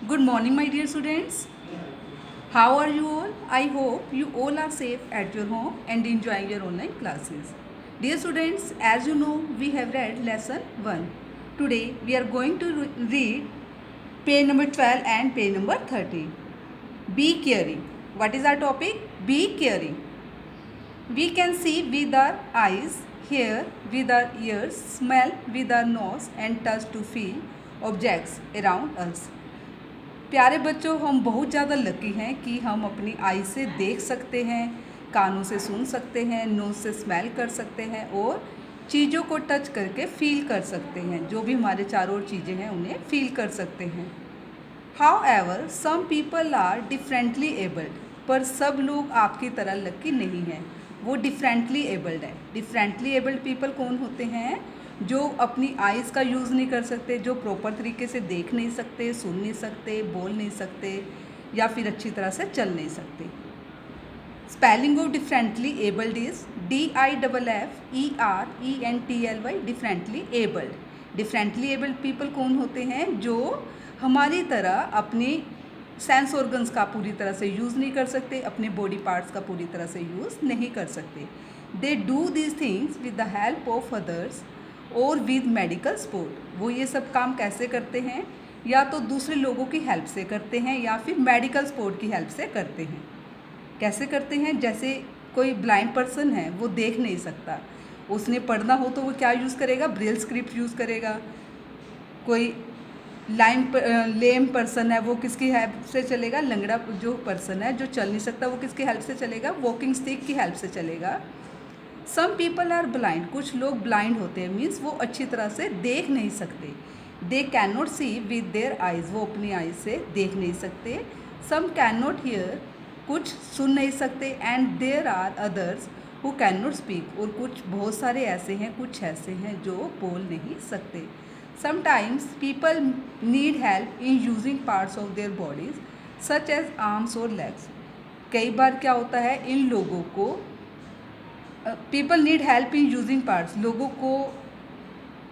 Good morning, my dear students. How are you all? I hope you all are safe at your home and enjoying your online classes. Dear students, as you know, we have read lesson 1. Today, we are going to read page number 12 and page number 13. Be caring. What is our topic? Be caring. We can see with our eyes, hear with our ears, smell with our nose and touch to feel objects around us. प्यारे बच्चों, हम बहुत ज़्यादा lucky हैं कि हम अपनी आई से देख सकते हैं, कानों से सुन सकते हैं, नोज़ से स्मेल कर सकते हैं और चीज़ों को टच करके फील कर सकते हैं। जो भी हमारे चारों ओर चीज़ें हैं उन्हें फील कर सकते हैं। However some people are differently abled, पर सब लोग आपकी तरह लकी नहीं हैं, वो डिफरेंटली एबल्ड है। डिफरेंटली एबल्ड पीपल कौन होते हैं? जो अपनी आइज़ का यूज़ नहीं कर सकते, जो प्रॉपर तरीके से देख नहीं सकते, सुन नहीं सकते, बोल नहीं सकते या फिर अच्छी तरह से चल नहीं सकते। Spelling of differently abled is DIFFERENTLY, differently abled. Differently abled people कौन होते हैं? जो हमारी तरह अपने सेंस ऑर्गन्स का पूरी तरह से यूज़ नहीं कर सकते, अपने बॉडी पार्ट्स का पूरी तरह से यूज़ नहीं कर सकते। They do these things with the help of others और विद मेडिकल सपोर्ट। वो ये सब काम कैसे करते हैं? या तो दूसरे लोगों की हेल्प से करते हैं या फिर मेडिकल सपोर्ट की हेल्प से करते हैं। कैसे करते हैं? जैसे कोई ब्लाइंड पर्सन है, वो देख नहीं सकता, उसने पढ़ना हो तो वो क्या यूज़ करेगा? ब्रेल स्क्रिप्ट यूज़ करेगा। कोई लेम पर्सन है, वो किसकी हेल्प से चलेगा? लंगड़ा जो पर्सन है, जो चल नहीं सकता, वो किसकी हेल्प से चलेगा? वॉकिंग स्टिक की हेल्प से चलेगा। सम पीपल आर ब्लाइंड, कुछ लोग ब्लाइंड होते हैं, मीन्स वो अच्छी तरह से देख नहीं सकते। They can not see with their eyes, वो अपनी आइज़ से देख नहीं सकते। सम कैन नॉट हियर, कुछ सुन नहीं सकते। And there are others who can not speak, और कुछ बहुत सारे ऐसे हैं, कुछ ऐसे हैं जो बोल नहीं सकते। Sometimes people need help in using parts of their bodies such as arms और लेग्स। कई बार क्या होता है, इन लोगों को people need help in using parts, लोगों को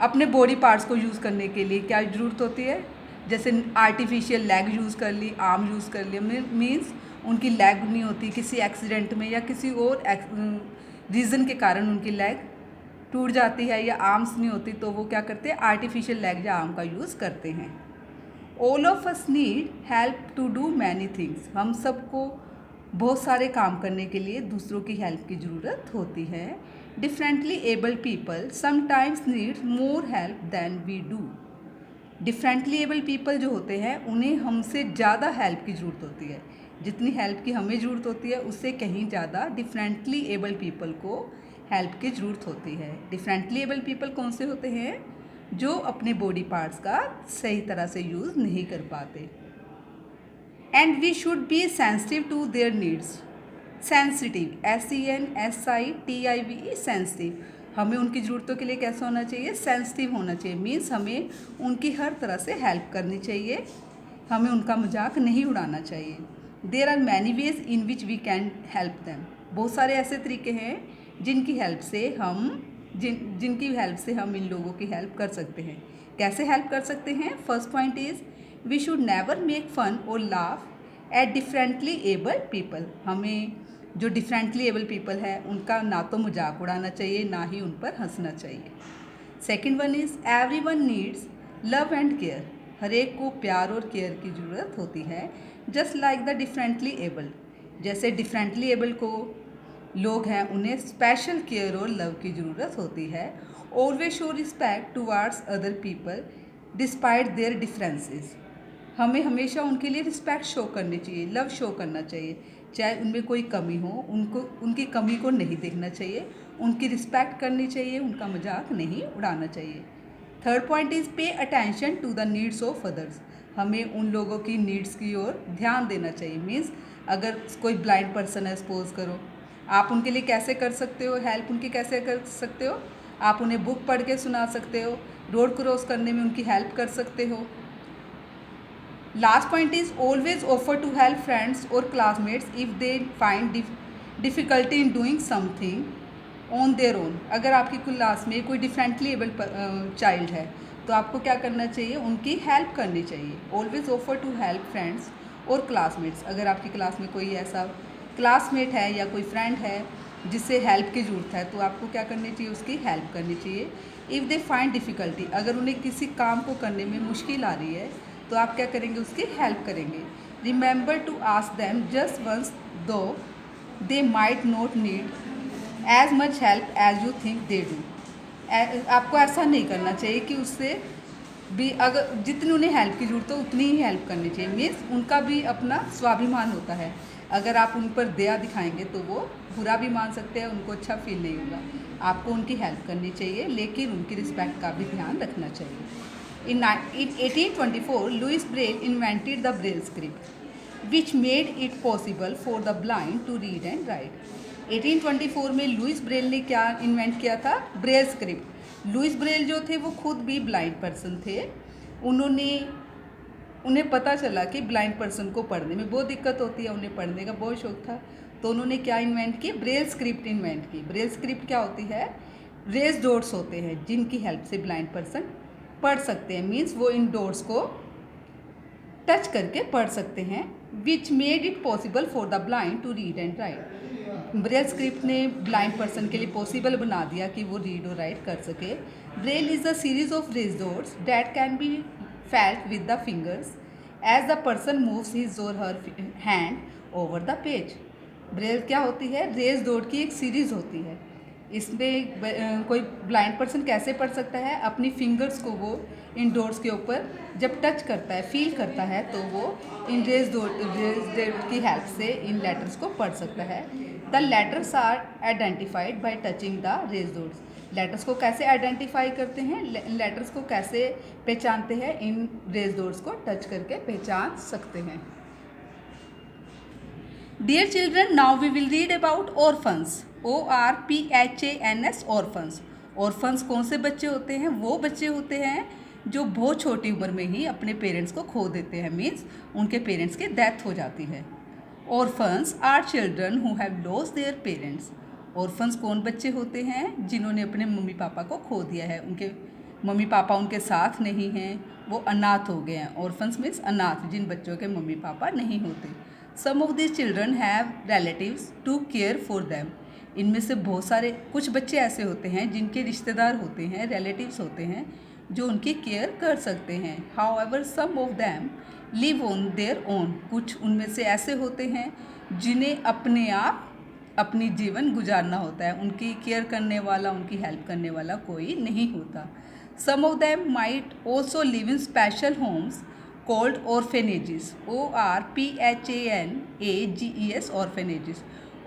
अपने बॉडी पार्ट्स को यूज़ करने के लिए क्या ज़रूरत होती है? जैसे आर्टिफिशियल लेग यूज़ कर ली, आर्म यूज़ कर लिया, मीन्स उनकी लेग नहीं होती, किसी एक्सीडेंट में या किसी और रीज़न के कारण उनकी लेग टूट जाती है या आर्म्स नहीं होती, तो वो क्या करते हैं? आर्टिफिशियल लेग या आर्म का यूज़ करते हैं। All of us need help to do many things, हम सबको बहुत सारे काम करने के लिए दूसरों की हेल्प की ज़रूरत होती है। Differently abled people sometimes need more help than we do. Differently abled people जो होते हैं उन्हें हमसे ज़्यादा हेल्प की ज़रूरत होती है। जितनी हेल्प की हमें ज़रूरत होती है उससे कहीं ज़्यादा डिफरेंटली एबल्ड पीपल को हेल्प की ज़रूरत होती है। डिफरेंटली एबल्ड पीपल कौन से होते हैं? जो अपने बॉडी पार्ट्स का सही तरह से यूज़ नहीं कर पाते। And we should be sensitive to their needs. Sensitive, SENSITIVE, sensitive. हमें उनकी ज़रूरतों के लिए कैसा होना चाहिए? सेंसिटिव होना चाहिए। मीन्स हमें उनकी हर तरह से हेल्प करनी चाहिए, हमें उनका मजाक नहीं उड़ाना चाहिए। There are many ways in which we can help them, बहुत सारे ऐसे तरीके हैं जिनकी हेल्प से हम इन लोगों की हेल्प कर सकते हैं। कैसे हेल्प कर सकते हैं? First point is we should never make fun or laugh at differently abled people. हमें जो डिफरेंटली एबल पीपल है उनका ना तो मजाक उड़ाना चाहिए, ना ही उन पर हंसना चाहिए। Second one is every one needs love and care, हर एक को प्यार और केयर की ज़रूरत होती है। Just like the differently abled, जैसे डिफरेंटली एबल्ड को लोग हैं उन्हें स्पेशल केयर और लव की ज़रूरत होती है। Always show respect towards other people despite there differences, हमें हमेशा उनके लिए रिस्पेक्ट शो करनी चाहिए, लव शो करना चाहिए। चाहे उनमें कोई कमी हो, उनकी कमी को नहीं देखना चाहिए, उनकी रिस्पेक्ट करनी चाहिए, उनका मजाक नहीं उड़ाना चाहिए। Third point is pay attention to the needs of others, हमें उन लोगों की नीड्स की ओर ध्यान देना चाहिए। मीन्स अगर कोई ब्लाइंड पर्सन है, सपोज करो, आप उनके लिए कैसे कर सकते हो हेल्प? उनकी कैसे कर सकते हो? आप उन्हें बुक पढ़ के सुना सकते हो, रोड क्रॉस करने में उनकी हेल्प कर सकते हो। Last point is always offer to help friends और classmates if they find difficulty in doing something on their own. अगर आपकी क्लास में कोई डिफरेंटली एबल्ड चाइल्ड है तो आपको क्या करना चाहिए, उनकी हेल्प करनी चाहिए। Always offer to help friends और क्लासमेट्स। अगर आपकी क्लास में कोई ऐसा क्लासमेट है या कोई फ्रेंड है जिससे हेल्प की ज़रूरत है, तो आपको क्या करनी चाहिए, उसकी हेल्प करनी चाहिए। इफ़ दे फाइंड डिफ़िकल्टी, अगर उन्हें किसी काम को करने में मुश्किल आ रही है तो आप क्या करेंगे, उसकी हेल्प करेंगे। Remember to ask them just once though they might not need as much help as you think they do. आपको ऐसा नहीं करना चाहिए कि उससे भी अगर जितनी उन्हें हेल्प की ज़रूरत हो उतनी ही हेल्प करनी चाहिए। मीन्स उनका भी अपना स्वाभिमान होता है, अगर आप उन पर दया दिखाएंगे तो वो बुरा भी मान सकते हैं, उनको अच्छा फील नहीं होगा। आपको उनकी हेल्प करनी चाहिए लेकिन उनकी रिस्पेक्ट का भी ध्यान रखना चाहिए। In 1824, Louis Braille invented the Braille script, which made it possible for the blind to read and write. 1824 में लुइस ब्रेल ने क्या इन्वेंट किया था, ब्रेल स्क्रिप्ट। लुइस ब्रेल जो थे वो खुद भी ब्लाइंड पर्सन थे। उन्हें पता चला कि ब्लाइंड पर्सन को पढ़ने में बहुत दिक्कत होती है, उन्हें पढ़ने का बहुत शौक था, तो उन्होंने क्या इन्वेंट की, ब्रेल स्क्रिप्ट इन्वेंट की। ब्रेल स्क्रिप्ट क्या होती है, रेज डॉट्स होते हैं जिनकी हेल्प से ब्लाइंड पर्सन पढ़ सकते हैं। मीन्स वो इन डॉट्स को टच करके पढ़ सकते हैं। Which made it possible for the blind to read and write. Braille script ने ब्लाइंड पर्सन के लिए पॉसिबल बना दिया कि वो रीड और राइट कर सके। Braille is a series of raised dots that can be felt with the fingers as the person moves his or her hand over the page. Braille क्या होती है, रेज डॉट की एक सीरीज़ होती है। इसमें कोई ब्लाइंड पर्सन कैसे पढ़ सकता है, अपनी फिंगर्स को वो इन डॉट्स के ऊपर जब टच करता है, फील करता है, तो वो इन रेज डॉट की हेल्प से इन लेटर्स को पढ़ सकता है। The letters are identified by touching the raised dots. Letters को कैसे आइडेंटिफाई करते हैं, लेटर्स को कैसे पहचानते हैं, इन रेज डॉट्स को टच करके पहचान सकते हैं। Dear children, now we will read about orphans. ORPHANS, orphans. Orphans कौन से बच्चे होते हैं, वो बच्चे होते हैं जो बहुत छोटी उम्र में ही अपने पेरेंट्स को खो देते हैं। मीन्स उनके पेरेंट्स की डेथ हो जाती है। Orphans are children who have lost their parents. Orphans कौन बच्चे होते हैं, जिन्होंने अपने मम्मी पापा को खो दिया है, उनके मम्मी पापा उनके साथ नहीं हैं, वो अनाथ हो गए हैं। Orphans मीन्स अनाथ, जिन बच्चों के मम्मी पापा नहीं होते। Some of these children have relatives to care for them. इनमें से बहुत सारे कुछ बच्चे ऐसे होते हैं जिनके रिश्तेदार होते हैं, रिलेटिव्स होते हैं, जो उनकी केयर कर सकते हैं। However, some of them live on their own. कुछ उनमें से ऐसे होते हैं जिन्हें अपने आप अपनी जीवन गुजारना होता है, उनकी केयर करने वाला, उनकी हेल्प करने वाला कोई नहीं होता। Some of them might also live in special homes called orphanages. ORPHANAGES, orphanages.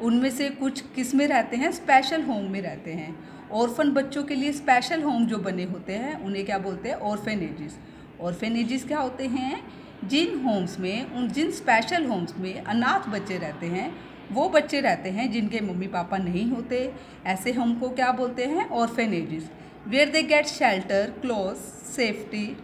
उनमें से कुछ किस में रहते हैं, स्पेशल होम में रहते हैं। ऑर्फन बच्चों के लिए स्पेशल होम जो बने होते हैं उन्हें क्या बोलते हैं, ऑर्फेनेजेस। ऑर्फेनेजेस क्या होते हैं, जिन स्पेशल होम्स में अनाथ बच्चे रहते हैं, वो बच्चे रहते हैं जिनके मम्मी पापा नहीं होते, ऐसे होम को क्या बोलते हैं, orphanages. Where they get shelter, clothes, safety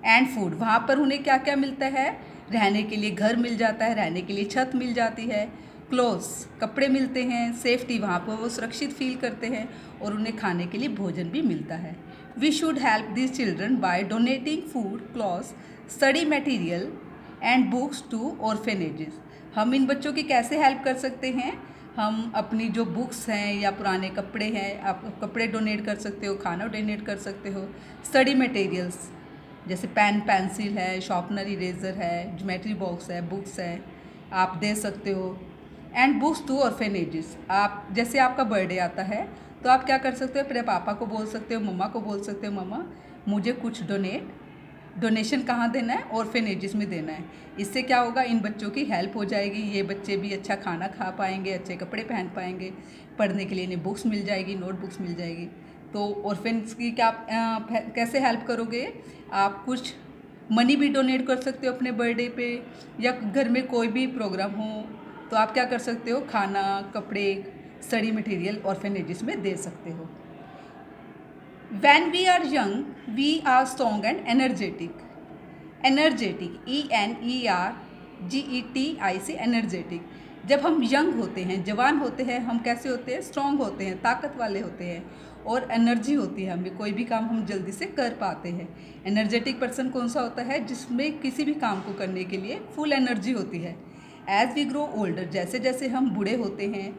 and food. वहाँ पर उन्हें क्या क्या मिलता है, रहने के लिए घर मिल जाता है, रहने के लिए छत मिल जाती है, क्लोथ्स कपड़े मिलते हैं, सेफ्टी वहाँ पर वो सुरक्षित फील करते हैं, और उन्हें खाने के लिए भोजन भी मिलता है। We should help this children by donating food, clothes, study material and books to orphanages. हम इन बच्चों की कैसे हेल्प कर सकते हैं, हम अपनी जो बुक्स हैं या पुराने कपड़े हैं, आप कपड़े डोनेट कर सकते हो, खाना डोनेट कर सकते हो, स्टडी मटेरियल्स जैसे पेन पेंसिल है, शार्पनर इरेज़र है, ज्योमेट्री बॉक्स है, बुक्स है, आप दे सकते हो। And books to orphanages. आप जैसे आपका बर्थडे आता है तो आप क्या कर सकते हो, अपने पापा को बोल सकते हो, मम्मा को बोल सकते हो, मम्मा मुझे कुछ डोनेशन कहाँ देना है, ऑर्फेनेजेस में देना है। इससे क्या होगा, इन बच्चों की हेल्प हो जाएगी, ये बच्चे भी अच्छा खाना खा पाएंगे, अच्छे कपड़े पहन पाएंगे, पढ़ने के लिए इन्हें बुक्स मिल जाएगी, नोटबुक्स मिल जाएगी। तो ऑर्फेन्स की क्या कैसे हेल्प करोगे, आप कुछ मनी भी डोनेट कर सकते हो अपने बर्थडे पे, या घर में कोई भी प्रोग्राम हो तो आप क्या कर सकते हो, खाना, कपड़े, स्टडी मटेरियल ऑर्फेनेजेस में दे सकते हो। When we are young, we are strong and energetic. Energetic, ENERGETIC, energetic. जब हम यंग होते हैं, जवान होते हैं, हम कैसे होते हैं, स्ट्रॉन्ग होते हैं, ताकत वाले होते हैं, और एनर्जी होती है, हमें कोई भी काम हम जल्दी से कर पाते हैं। एनर्जेटिक पर्सन कौन सा होता है? जिसमें किसी भी काम को करने के लिए फुल एनर्जी होती है। एज वी ग्रो ओल्डर, जैसे जैसे हम बूढ़े होते हैं,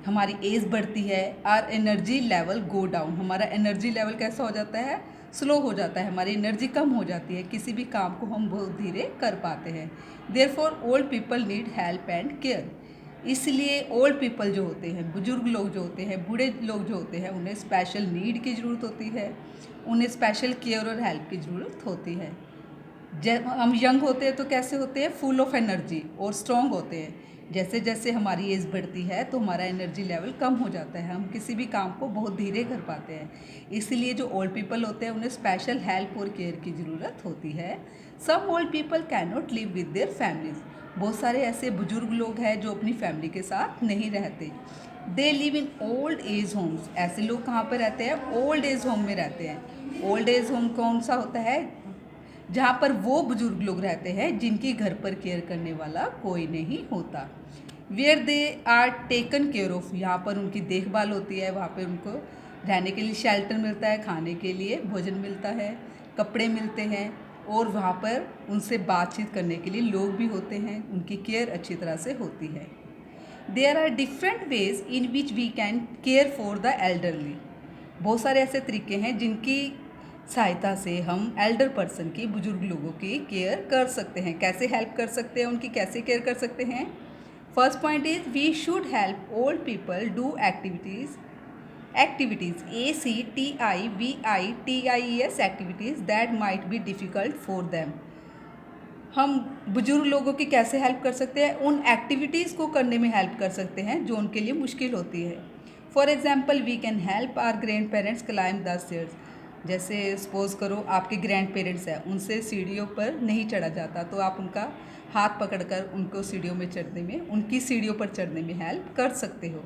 हमारी एज बढ़ती है, our energy level go down, हमारा एनर्जी लेवल कैसा हो जाता है? स्लो हो जाता है, हमारी एनर्जी कम हो जाती है, किसी भी काम को हम बहुत धीरे कर पाते हैं। Therefore old people need help and care, इसलिए ओल्ड पीपल जो होते हैं, बुजुर्ग लोग जो होते हैं, बूढ़े लोग जो होते हैं, उन्हें स्पेशल नीड की ज़रूरत होती है, उन्हें स्पेशल केयर और हेल्प की ज़रूरत होती है। जब हम यंग होते हैं तो कैसे होते हैं? फुल ऑफ एनर्जी और स्ट्रॉन्ग होते हैं। जैसे जैसे हमारी एज बढ़ती है तो हमारा एनर्जी लेवल कम हो जाता है, हम किसी भी काम को बहुत धीरे कर पाते हैं। इसलिए जो ओल्ड पीपल होते हैं उन्हें स्पेशल हेल्प और केयर की ज़रूरत होती है। Some old people can not live with their families, बहुत सारे ऐसे बुजुर्ग लोग हैं जो अपनी फैमिली के साथ नहीं रहते। They live in old age homes, ऐसे लोग कहाँ पर रहते हैं? ओल्ड एज होम में रहते हैं। ओल्ड एज होम कौन सा होता है? जहाँ पर वो बुजुर्ग लोग रहते हैं जिनकी घर पर केयर करने वाला कोई नहीं होता। Where they are taken care of, यहाँ पर उनकी देखभाल होती है, वहाँ पर उनको रहने के लिए शेल्टर मिलता है, खाने के लिए भोजन मिलता है, कपड़े मिलते हैं, और वहाँ पर उनसे बातचीत करने के लिए लोग भी होते हैं, उनकी केयर अच्छी तरह से होती है। There are different ways in which we can care for the elderly, बहुत सारे ऐसे तरीके हैं जिनकी सहायता से हम एल्डर पर्सन की, बुजुर्ग लोगों की केयर कर सकते हैं। कैसे हेल्प कर सकते हैं, उनकी कैसे केयर कर सकते हैं? First point is we should help old people do activities ACTIVITIES activities that might be difficult for them. हम बुजुर्ग लोगों की कैसे हेल्प कर सकते हैं? उन एक्टिविटीज़ को करने में हेल्प कर सकते हैं जो उनके लिए मुश्किल होती है। For example we can help our grandparents climb the stairs, जैसे सपोज़ करो आपके ग्रैंड पेरेंट्स हैं, उनसे सीढ़ियों पर नहीं चढ़ा जाता, तो आप उनका हाथ पकड़कर उनको सीढ़ियों में चढ़ने में, उनकी सीढ़ियों पर चढ़ने में हेल्प कर सकते हो।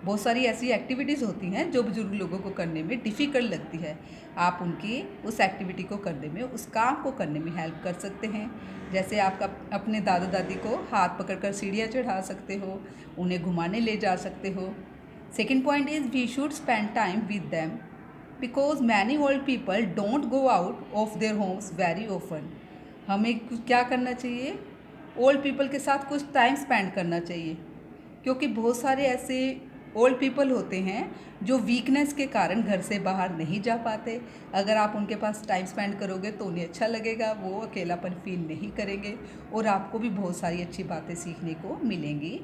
बहुत सारी ऐसी एक्टिविटीज़ होती हैं जो बुजुर्ग लोगों को करने में डिफ़िकल्ट लगती है, आप उनकी उस एक्टिविटी को करने में, उस काम को करने में हेल्प कर सकते हैं। जैसे आप अपने दादा दादी को हाथ पकड़कर सीढ़ियाँ चढ़ा सकते हो, उन्हें घुमाने ले जा सकते हो। Second point is we should spend time with them because many old people don't go out of their homes very often. हमें क्या करना चाहिए? ओल्ड पीपल के साथ कुछ टाइम स्पेंड करना चाहिए, क्योंकि बहुत सारे ऐसे ओल्ड पीपल होते हैं जो वीकनेस के कारण घर से बाहर नहीं जा पाते। अगर आप उनके पास टाइम स्पेंड करोगे तो उन्हें अच्छा लगेगा, वो अकेलापन फील नहीं करेंगे और आपको भी बहुत सारी अच्छी बातें सीखने को मिलेंगी।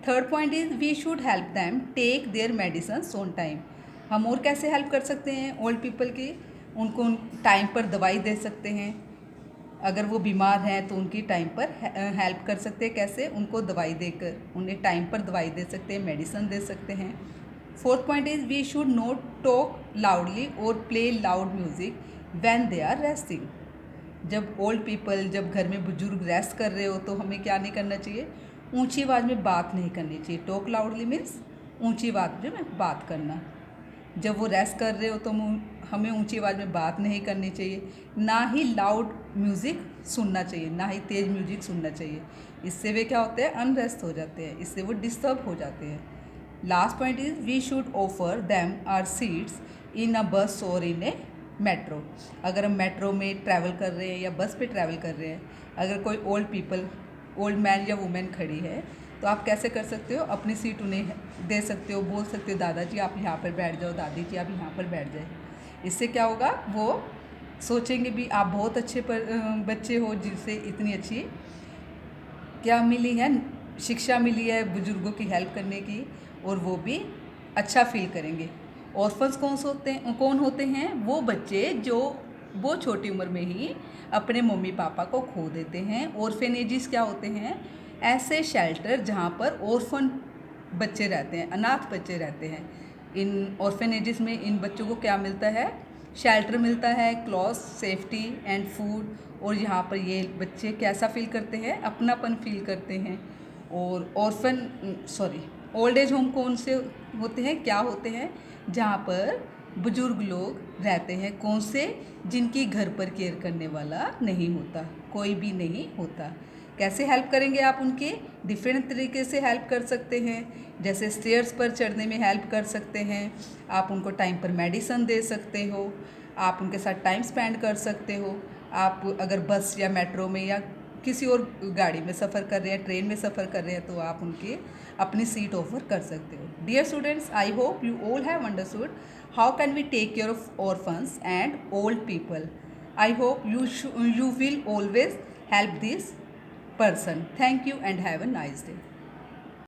Third point is we should help them take their medicine on time. हम और कैसे हेल्प कर सकते हैं ओल्ड पीपल की? उनको टाइम पर दवाई दे सकते हैं, अगर वो बीमार हैं तो उनकी टाइम पर हेल्प कर सकते हैं। कैसे? उनको दवाई देकर, उन्हें टाइम पर दवाई दे सकते हैं, मेडिसिन दे सकते हैं। Fourth point is we should not talk loudly or play loud music when they are resting. जब ओल्ड पीपल, जब घर में बुजुर्ग रेस्ट कर रहे हो तो हमें क्या नहीं करना चाहिए? ऊंची आवाज़ में बात नहीं करनी चाहिए। टॉक लाउडली मीन्स ऊंची आवाज़ में बात करना। जब वो रेस्ट कर रहे हो तो हमें ऊंची आवाज़ में बात नहीं करनी चाहिए, ना ही लाउड म्यूज़िक सुनना चाहिए, ना ही तेज़ म्यूज़िक सुनना चाहिए। इससे वे क्या होते हैं? अनरेस्ट हो जाते हैं, इससे वो डिस्टर्ब हो जाते हैं। Last point is we should offer them our seats in a bus or in A metro. अगर हम मेट्रो में ट्रैवल कर रहे हैं या बस पे ट्रैवल कर रहे हैं, अगर कोई ओल्ड पीपल, ओल्ड मैन या वुमेन खड़ी है तो आप कैसे कर सकते हो? अपनी सीट उन्हें दे सकते हो, बोल सकते हो दादाजी आप यहाँ पर बैठ जाओ, दादी जी आप यहाँ पर बैठ जाए। इससे क्या होगा? वो सोचेंगे भी आप बहुत अच्छे बच्चे हो जिनसे इतनी अच्छी क्या मिली है, शिक्षा मिली है बुजुर्गों की हेल्प करने की, और वो भी अच्छा फील करेंगे। ऑर्फन्स कौन होते हैं? वो बच्चे जो वो छोटी उम्र में ही अपने मम्मी पापा को खो देते हैं। ऑर्फेनेजेस क्या होते हैं? ऐसे शेल्टर जहाँ पर ऑर्फन बच्चे रहते हैं, अनाथ बच्चे रहते हैं। इन ऑर्फेनेजेस में इन बच्चों को क्या मिलता है? शेल्टर मिलता है, क्लॉथ्स, सेफ्टी एंड फूड, और यहाँ पर ये बच्चे कैसा फील करते हैं? अपनापन फील करते हैं। और ओल्ड एज होम कौन से होते हैं, क्या होते हैं? जहाँ पर बुजुर्ग लोग रहते हैं। कौन से? जिनकी घर पर केयर करने वाला नहीं होता, कोई भी नहीं होता। कैसे हेल्प करेंगे आप उनके? डिफरेंट तरीके से हेल्प कर सकते हैं, जैसे स्टेयर्स पर चढ़ने में हेल्प कर सकते हैं, आप उनको टाइम पर मेडिसिन दे सकते हो, आप उनके साथ टाइम स्पेंड कर सकते हो। आप अगर बस या मेट्रो में या किसी और गाड़ी में सफ़र कर रहे हैं, ट्रेन में सफ़र कर रहे हैं, तो आप उनके अपनी सीट ऑफर कर सकते हो। Dear students, I hope you all have understood how can we take care of orphans and old people. I hope you will always help this person. Thank you and have a nice day.